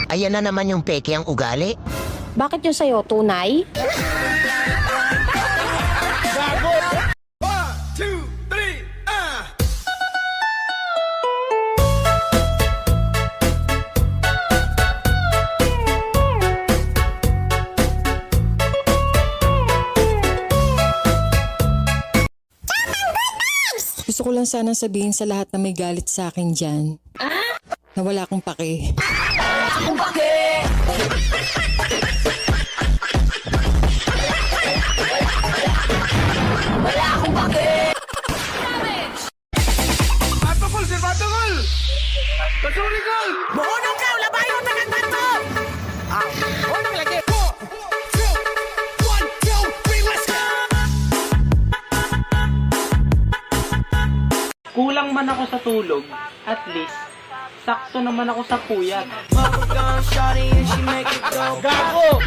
Ayan na naman yung peke ang ugali. Bakit yung sa'yo, tunay? Gusto ko lang sanang sabihin sa lahat na may galit sa akin dyan. Na wala akong pake. Patungkol, sir, patungkol! Patungkol! Buhunong ka! Labayo na ng tanto! Buhunong lagi! 4, 2, 1, 2, 3, let's go! Kulang man ako sa tulog, at least, sakto naman ako sa puyat. Gago!